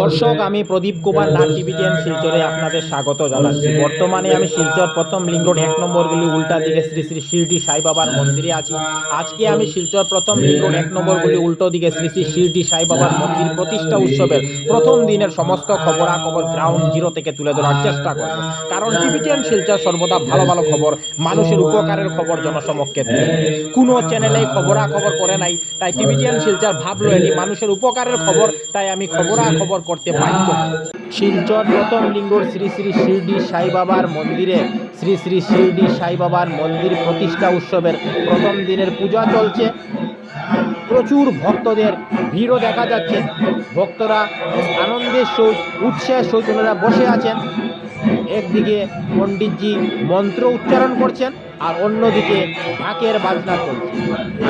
দর্শক, আমি প্রদীপ কুমার নাথ টিভিটিএন শিলচরে আপনাদের স্বাগত জানাচ্ছি। বর্তমানে আমি শিলচর প্রথম লিঙ্ক রোড 1 নম্বর গলি উল্টা দিকে শ্রী শ্রী শিরডি সাই বাবার মন্দিরে আছি। আজকে আমি শিলচর প্রথম লিঙ্ক রোড 1 নম্বর গলি উল্টো দিকে শ্রী শ্রী শিরডি সাই বাবার মন্দির প্রতিষ্ঠা উৎসবের প্রথম দিনের সমস্ত খবরাখবর গ্রাউন্ড জিরো থেকে তুলে ধরার চেষ্টা করব। কারণ টিভিটিএন শিলচর সর্বদা ভালো ভালো খবর, মানুষের উপকারের খবর জনসমক্ষে তুলে ধরে। কোনো চ্যানেলেই খবরাখবর করে নাই, তাই টিভিটিএন শিলচর ভাবলো এটি মানুষের উপকারের খবর, তাই আমি খবরাখবর করতে বাধ্য। শিলচর প্রথম লিঙ্ক রোড শ্রী শ্রী শিরডি সাই বাবার মন্দিরে শ্রী শ্রী শিরডি সাই বাবার মন্দির প্রতিষ্ঠা উৎসবের প্রথম দিনের পূজা চলছে। প্রচুর ভক্তদের ভিড়ও দেখা যাচ্ছে। ভক্তরা আনন্দের সহিত উৎসাহের সহিত ওনারা বসে আছেন। একদিকে পণ্ডিতজি মন্ত্র উচ্চারণ করছেন আর অন্যদিকে ঢাকের বাজনা চলছে।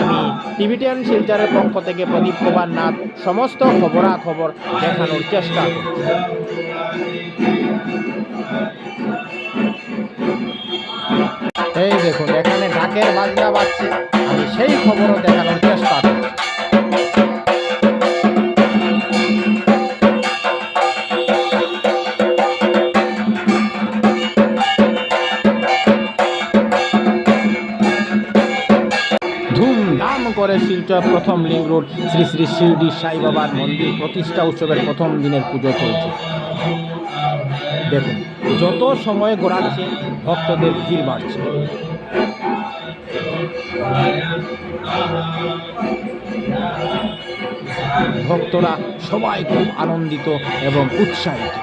আমি টিভিটিএন শিলচরের পক্ষ থেকে প্রদীপ কুমার নাথ সমস্ত খবরাখবর দেখানোর চেষ্টা করছি। এই দেখুন, এখানে ঢাকের বাজনা বাজছে, আমি সেই খবরও দেখানোর চেষ্টা করছি। ধুমধাম করে শিলচর প্রথম লিঙ্ক রোড শ্রী শ্রী শিরডি সাই বাবার মন্দির প্রতিষ্ঠা উৎসবের প্রথম দিনের পুজো চলছে। দেখুন, যত সময় গড়াচ্ছে ভক্তদের ভিড় বাড়ছে। ভক্তরা সবাই খুব আনন্দিত এবং উৎসাহিত।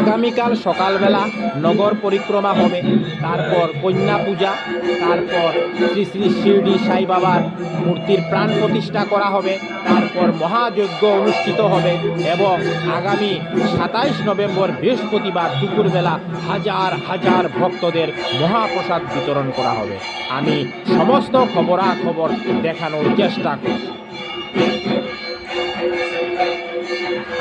আগামীকাল সকালবেলা নগর পরিক্রমা হবে, তারপর কন্যা পূজা, তারপর শ্রী শ্রী শিরডি সাই বাবার মূর্তির প্রাণ প্রতিষ্ঠা করা হবে, তারপর মহাযজ্ঞ অনুষ্ঠিত হবে এবং আগামী 27 নভেম্বর বৃহস্পতিবার দুপুরবেলা হাজার হাজার ভক্তদের মহাপ্রসাদ বিতরণ করা হবে। আমি সমস্ত খবরাখবর দেখানোর চেষ্টা করছি।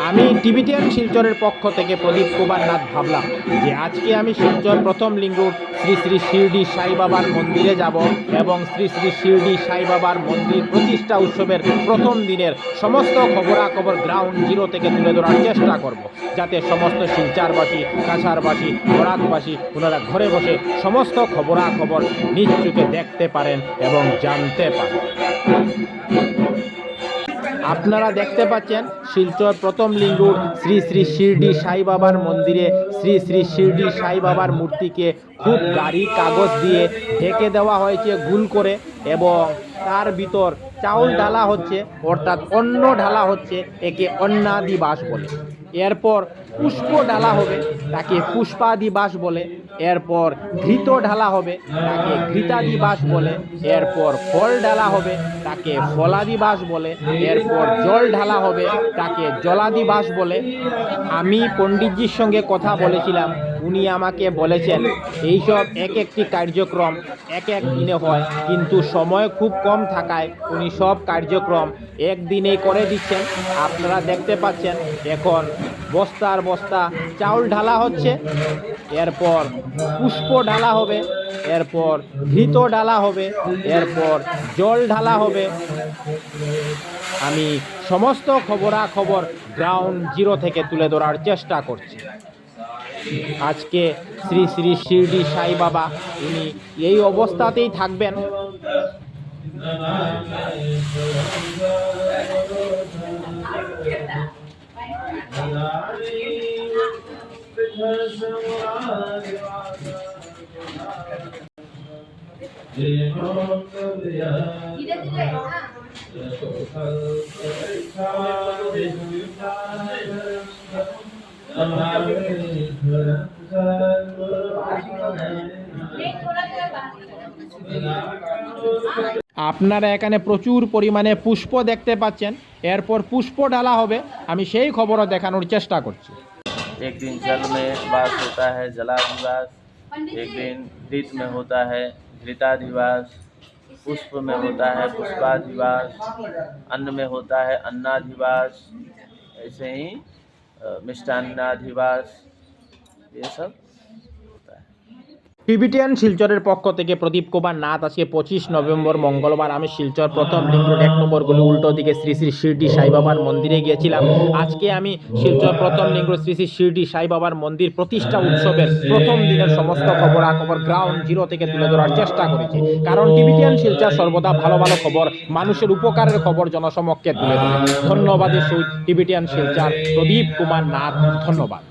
আমি টিভিটিএন শিলচরের পক্ষ থেকে প্রদীপ কুমার নাথ ভাবলাম যে আজকে আমি শিলচর প্রথম লিঙ্ক রোড শ্রী শ্রী শিরডি সাই বাবার মন্দিরে যাব এবং শ্রী শ্রী শিরডি সাই বাবার মন্দির প্রতিষ্ঠা উৎসবের প্রথম দিনের সমস্ত খবরাখবর গ্রাউন্ড জিরো থেকে তুলে ধরার চেষ্টা করব, যাতে সমস্ত শিলচরবাসী, কাছাড়বাসী, বরাকবাসী ওনারা ঘরে বসে সমস্ত খবরাখবর নিজ চোখে দেখতে পারেন এবং জানতে পারেন। আপনারা দেখতে পাচ্ছেন শিলচর প্রথম লিঙ্ক রোড শ্রী শ্রী শিরডি সাই বাবার মন্দিরে শ্রী শ্রী শিরডি সাই বাবার মূর্তিকে খুব গাড়ি কাগজ দিয়ে ঢেকে দেওয়া হয়েছে গুল করে, এবং তার ভিতর চাউল ঢালা হচ্ছে, অর্থাৎ অন্ন ঢালা হচ্ছে, একে অন্নাদি বাস বলে। এরপর পুষ্প ঢালা হবে, তাকে পুষ্পাদি বাস বলে। এরপর ঘৃত ঢালা হবে, তাকে ঘৃতাদি বাস বলে। এরপর ফল ঢালা হবে, তাকে ফলাদি বাস বলে। এরপর জল ঢালা হবে, তাকে জলাদি বাস বলে। আমি পণ্ডিতজির সঙ্গে কথা বলেছিলাম, উনি আমাকে বলেছেন এইসব এক একটি কার্যক্রম এক এক দিনে হয়, কিন্তু সময় খুব কম থাকায় উনি সব কার্যক্রম একদিনেই করে দিচ্ছেন। আপনারা দেখতে পাচ্ছেন এখন বস্তার বস্তা চাউল ঢালা হচ্ছে, এরপর পুষ্প ঢালা হবে, এরপর ঘৃত ঢালা হবে, এরপর জল ঢালা হবে। আমি সমস্ত খবরাখবর গ্রাউন্ড জিরো থেকে তুলে ধরার চেষ্টা করছি। আজকে শ্রী শ্রী শিরডি সাই বাবা উনি এই অবস্থাতেই থাকবেন। আপনারা এখানে প্রচুর পরিমাণে পুষ্প দেখতে পাচ্ছেন, এরপর পুষ্প ঢালা হবে। আমি সেই খবরও দেখানোর চেষ্টা করছি। एक दिन जल में वास होता है जलाधिवास, एक दिन घृत में होता है घृताधिवास, पुष्प में होता है पुष्पाधिवास, अन्न में होता है अन्नाधिवास, ऐसे ही मिष्टान्नाधिवास, ये सब होता है। টিবিটিয়ান শিলচরের পক্ষ থেকে প্রদীপ কুমার নাথ। আজকে 25 নভেম্বর মঙ্গলবার আমি শিলচর প্রথম লিঙ্ক রোড 1 নম্বর গলি উল্টো দিকে শ্রী শ্রী শিরডি সাই বাবার মন্দিরে গিয়েছিলাম। আজকে আমি শিলচর প্রথম লিঙ্ক রোড শ্রী শ্রী শিরডি সাই বাবার মন্দির প্রতিষ্ঠা উৎসবের প্রথম দিনের সমস্ত খবরাখবর গ্রাউন্ড জিরো থেকে তুলে ধরার চেষ্টা করেছি, কারণ টিবিটিয়ান শিলচর সর্বদা ভালো ভালো খবর, মানুষের উপকারের খবর জনসমক্ষে তুলে ধরে। ধন্যবাদের সহিত টিবিটিয়ান শিলচর প্রদীপ কুমার নাথ। ধন্যবাদ।